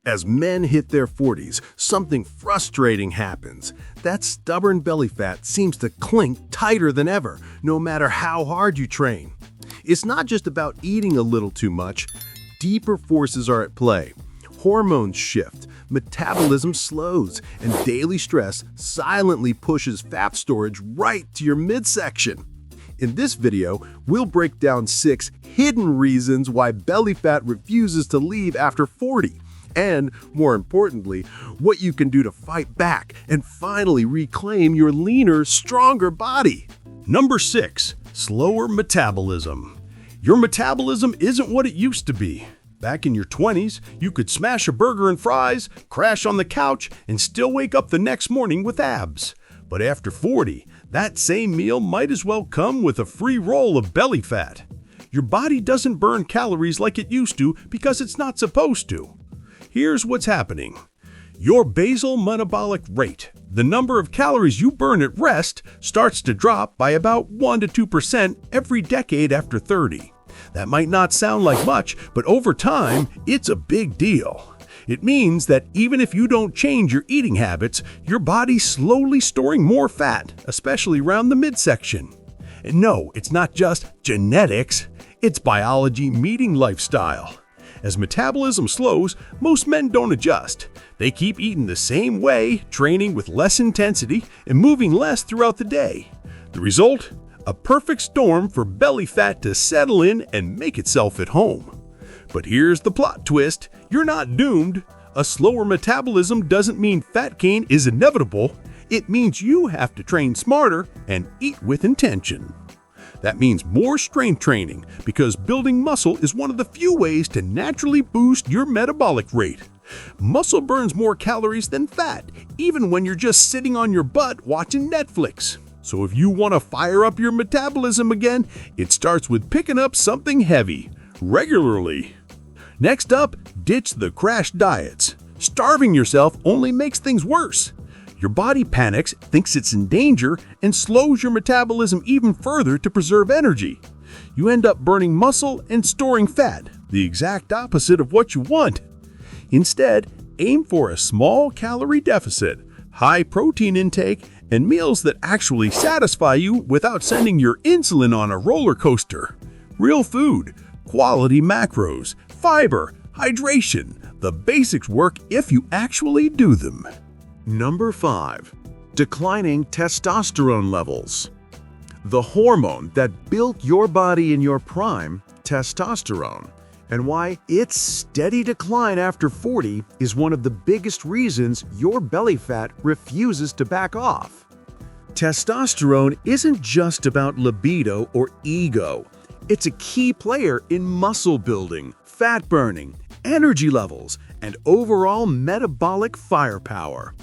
As men hit their 40s, something frustrating happens. That stubborn belly fat seems to clink tighter than ever, no matter how hard you train. It's not just about eating a little too much. Deeper forces are at play. Hormones shift, metabolism slows, and daily stress silently pushes fat storage right to your midsection. In this video, we'll break down 6 hidden reasons why belly fat refuses to leave after 40. And, more importantly, what you can do to fight back and finally reclaim your leaner, stronger body. Number 6. Slower metabolism. Your metabolism isn't what it used to be. Back in your 20s, you could smash a burger and fries, crash on the couch, and still wake up the next morning with abs. But after 40, that same meal might as well come with a free roll of belly fat. Your body doesn't burn calories like it used to because it's not supposed to. Here's what's happening. Your basal metabolic rate, the number of calories you burn at rest, starts to drop by about 1 to 2% every decade after 30. That might not sound like much, but over time, it's a big deal. It means that even if you don't change your eating habits, your body's slowly storing more fat, especially around the midsection. And no, it's not just genetics, it's biology meeting lifestyle. As metabolism slows, most men don't adjust. They keep eating the same way, training with less intensity, and moving less throughout the day. The result? A perfect storm for belly fat to settle in and make itself at home. But here's the plot twist. You're not doomed. A slower metabolism doesn't mean fat gain is inevitable. It means you have to train smarter and eat with intention. That means more strength training, because building muscle is one of the few ways to naturally boost your metabolic rate. Muscle burns more calories than fat, even when you're just sitting on your butt watching Netflix. So if you want to fire up your metabolism again, it starts with picking up something heavy, regularly. Next up, ditch the crash diets. Starving yourself only makes things worse. Your body panics, thinks it's in danger, and slows your metabolism even further to preserve energy. You end up burning muscle and storing fat, the exact opposite of what you want. Instead, aim for a small calorie deficit, high protein intake, and meals that actually satisfy you without sending your insulin on a roller coaster. Real food, quality macros, fiber, hydration. The basics work if you actually do them. Number 5. Declining testosterone levels. The hormone that built your body in your prime, testosterone, and why its steady decline after 40 is one of the biggest reasons your belly fat refuses to back off. Testosterone isn't just about libido or ego. It's a key player in muscle building, fat burning, energy levels, and overall metabolic firepower.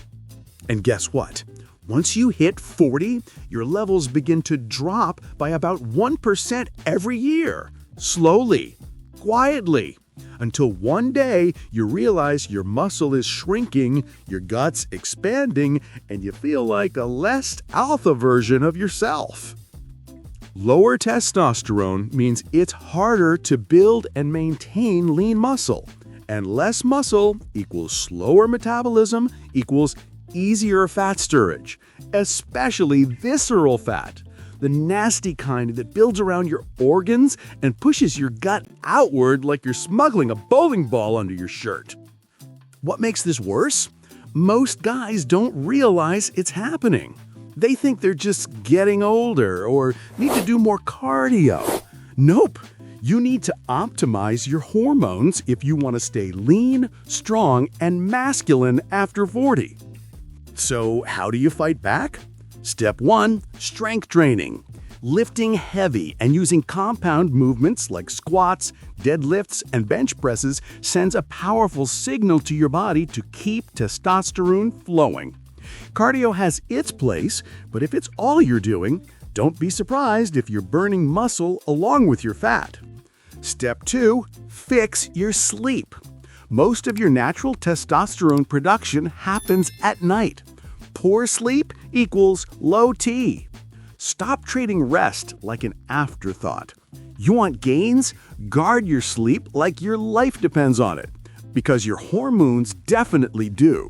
And guess what? Once you hit 40, your levels begin to drop by about 1% every year, slowly, quietly, until one day you realize your muscle is shrinking, your gut's expanding, and you feel like a less alpha version of yourself. Lower testosterone means it's harder to build and maintain lean muscle, and less muscle equals slower metabolism equals easier fat storage, especially visceral fat, the nasty kind that builds around your organs and pushes your gut outward like you're smuggling a bowling ball under your shirt. What makes this worse? Most guys don't realize it's happening. They think they're just getting older or need to do more cardio. Nope. You need to optimize your hormones if you want to stay lean, strong, and masculine after 40. So how do you fight back? Step 1, strength training. Lifting heavy and using compound movements like squats, deadlifts, and bench presses sends a powerful signal to your body to keep testosterone flowing. Cardio has its place, but if it's all you're doing, don't be surprised if you're burning muscle along with your fat. Step 2, fix your sleep. Most of your natural testosterone production happens at night. Poor sleep equals low T. Stop treating rest like an afterthought. You want gains? Guard your sleep like your life depends on it. because your hormones definitely do.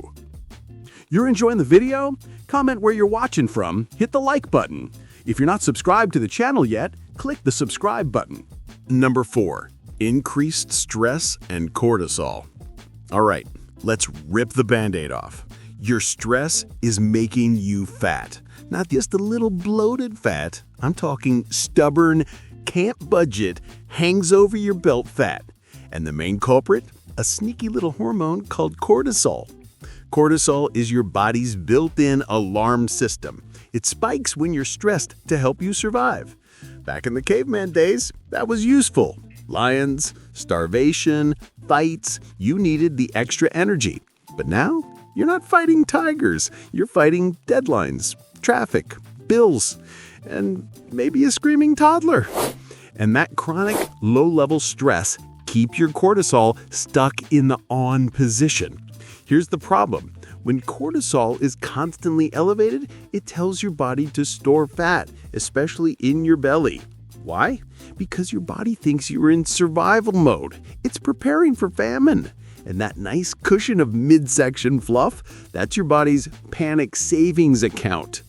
You're enjoying the video? Comment where you're watching from, hit the like button. If you're not subscribed to the channel yet, click the subscribe button. Number 4. Increased stress and cortisol. All right, let's rip the Band-Aid off. Your stress is making you fat. Not just a little bloated fat. I'm talking stubborn, can't budget, hangs over your belt fat. And the main culprit? A sneaky little hormone called cortisol. Cortisol is your body's built-in alarm system. It spikes when you're stressed to help you survive. Back in the caveman days, that was useful. Lions, starvation, fights, you needed the extra energy. But now, you're not fighting tigers. You're fighting deadlines, traffic, bills, and maybe a screaming toddler. And that chronic, low-level stress keeps your cortisol stuck in the on position. Here's the problem. When cortisol is constantly elevated, it tells your body to store fat, especially in your belly. Why? Because your body thinks you're in survival mode. It's preparing for famine. And that nice cushion of midsection fluff, that's your body's panic savings account.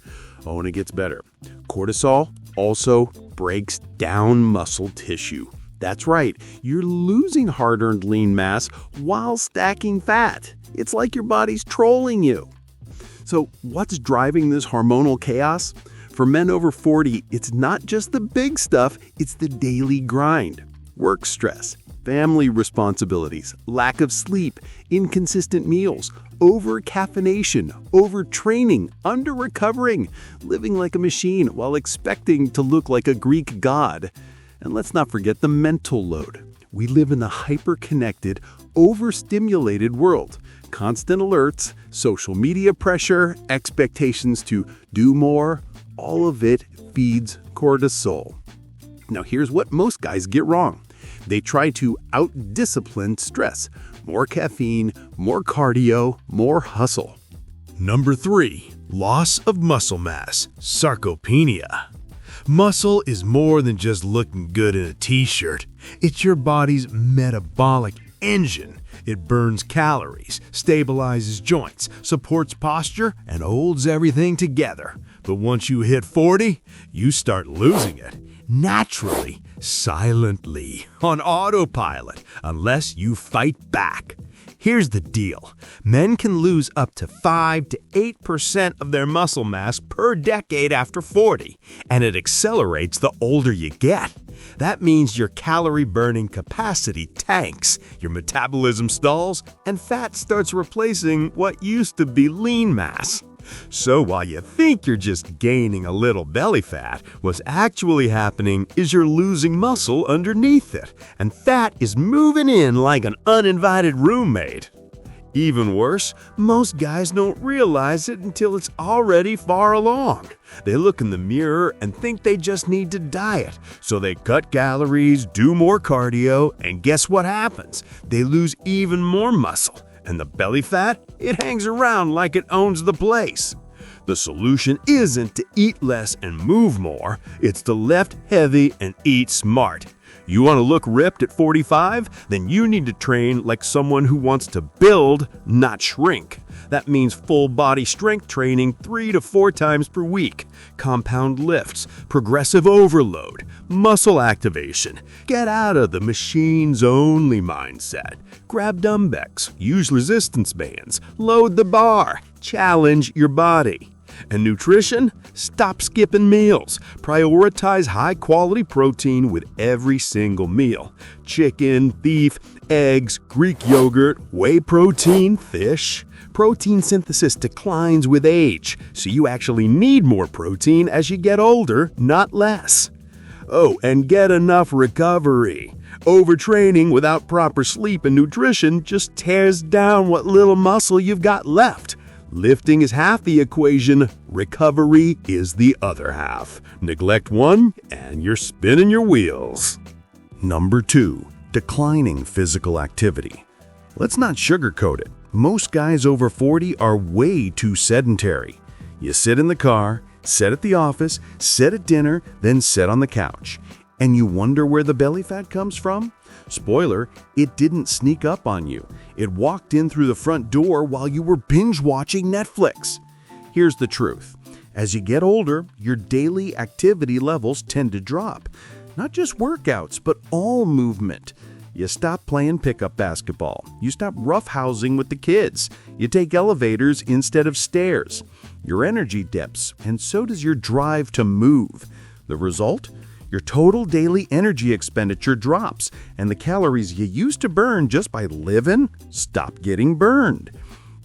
Oh, and it gets better. Cortisol also breaks down muscle tissue. That's right, you're losing hard-earned lean mass while stacking fat. It's like your body's trolling you. So what's driving this hormonal chaos? For men over 40, it's not just the big stuff, it's the daily grind. Work stress, family responsibilities, lack of sleep, inconsistent meals, over-caffeination, overtraining, under-recovering, living like a machine while expecting to look like a Greek god. And let's not forget the mental load. We live in a hyper-connected, overstimulated world. Constant alerts, social media pressure, expectations to do more, all of it feeds cortisol. Now here's what most guys get wrong. They try to out-discipline stress. More caffeine, more cardio, more hustle. Number 3. Loss of muscle mass, sarcopenia. Muscle is more than just looking good in a t-shirt. It's your body's metabolic engine. It burns calories, stabilizes joints, supports posture, and holds everything together. But once you hit 40, you start losing it. Naturally, silently, on autopilot, unless you fight back. Here's the deal. Men can lose up to 5 to 8% of their muscle mass per decade after 40, and it accelerates the older you get. That means your calorie-burning capacity tanks, your metabolism stalls, and fat starts replacing what used to be lean mass. So while you think you're just gaining a little belly fat, what's actually happening is you're losing muscle underneath it, and fat is moving in like an uninvited roommate. Even worse, most guys don't realize it until it's already far along. They look in the mirror and think they just need to diet, so they cut calories, do more cardio, and guess what happens? They lose even more muscle. And the belly fat, it hangs around like it owns the place. The solution isn't to eat less and move more, it's to lift heavy and eat smart. You want to look ripped at 45? Then you need to train like someone who wants to build, not shrink. That means full body strength training 3 to 4 times per week, compound lifts, progressive overload, muscle activation. Get out of the machines only mindset. Grab dumbbells, use resistance bands, load the bar, challenge your body. And nutrition? Stop skipping meals. Prioritize high-quality protein with every single meal. Chicken, beef, eggs, Greek yogurt, whey protein, fish. Protein synthesis declines with age, so you actually need more protein as you get older, not less. Oh, and get enough recovery. Overtraining without proper sleep and nutrition just tears down what little muscle you've got left. Lifting is half the equation, recovery is the other half. Neglect one, and you're spinning your wheels. Number 2. Declining physical activity. Let's not sugarcoat it. Most guys over 40 are way too sedentary. You sit in the car, sit at the office, sit at dinner, then sit on the couch. And you wonder where the belly fat comes from? Spoiler, it didn't sneak up on you. It walked in through the front door while you were binge-watching Netflix. Here's the truth. As you get older, your daily activity levels tend to drop. Not just workouts, but all movement. You stop playing pickup basketball. You stop roughhousing with the kids. You take elevators instead of stairs. Your energy dips, and so does your drive to move. The result? Your total daily energy expenditure drops, and the calories you used to burn just by living stop getting burned.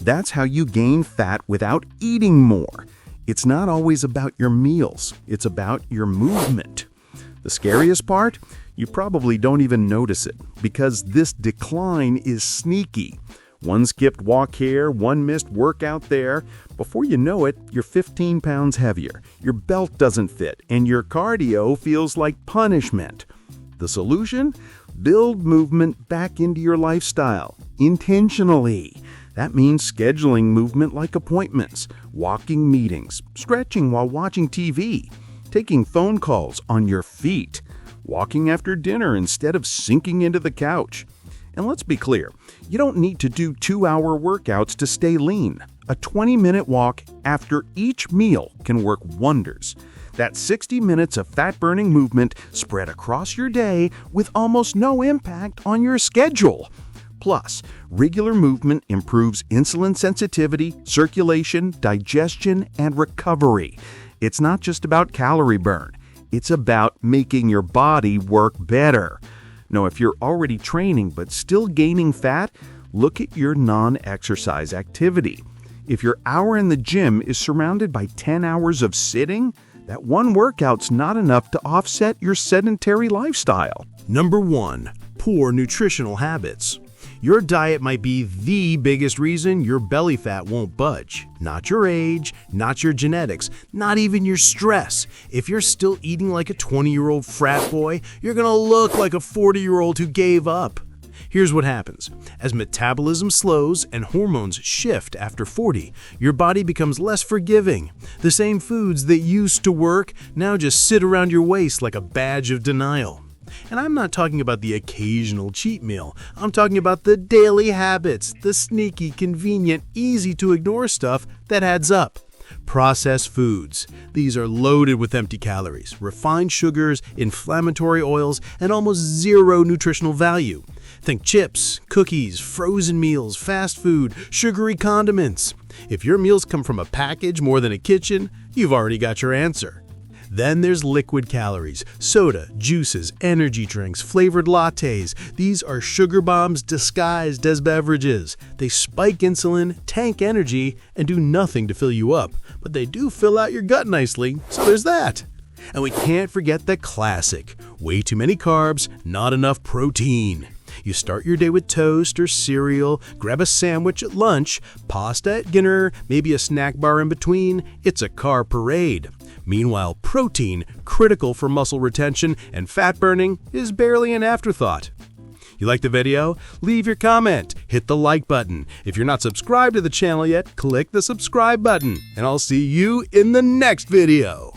That's how you gain fat without eating more. It's not always about your meals. It's about your movement. The scariest part? You probably don't even notice it, because this decline is sneaky. One skipped walk here, one missed workout there. Before you know it, you're 15 pounds heavier, your belt doesn't fit, and your cardio feels like punishment. The solution? Build movement back into your lifestyle, intentionally. That means scheduling movement like appointments, walking meetings, stretching while watching TV, taking phone calls on your feet, walking after dinner instead of sinking into the couch. And let's be clear, you don't need to do 2-hour workouts to stay lean. A 20-minute walk after each meal can work wonders. That's 60 minutes of fat-burning movement spread across your day with almost no impact on your schedule. Plus, regular movement improves insulin sensitivity, circulation, digestion, and recovery. It's not just about calorie burn. It's about making your body work better. Now, if you're already training but still gaining fat, look at your non-exercise activity. If your hour in the gym is surrounded by 10 hours of sitting, that one workout's not enough to offset your sedentary lifestyle. Number 1. Poor nutritional habits. Your diet might be the biggest reason your belly fat won't budge. Not your age, not your genetics, not even your stress. If you're still eating like a 20-year-old frat boy, you're gonna look like a 40-year-old who gave up. Here's what happens. As metabolism slows and hormones shift after 40, your body becomes less forgiving. The same foods that used to work now just sit around your waist like a badge of denial. And I'm not talking about the occasional cheat meal. I'm talking about the daily habits, the sneaky, convenient, easy-to-ignore stuff that adds up. Processed foods. These are loaded with empty calories, refined sugars, inflammatory oils, and almost zero nutritional value. Think chips, cookies, frozen meals, fast food, sugary condiments. If your meals come from a package more than a kitchen, you've already got your answer. Then there's liquid calories, soda, juices, energy drinks, flavored lattes. These are sugar bombs disguised as beverages. They spike insulin, tank energy, and do nothing to fill you up. But they do fill out your gut nicely, so there's that. And we can't forget the classic. Way too many carbs, not enough protein. You start your day with toast or cereal, grab a sandwich at lunch, pasta at dinner, maybe a snack bar in between. It's a carb parade. Meanwhile, protein, critical for muscle retention and fat burning, is barely an afterthought. You like the video? Leave your comment, hit the like button. If you're not subscribed to the channel yet, click the subscribe button, and I'll see you in the next video.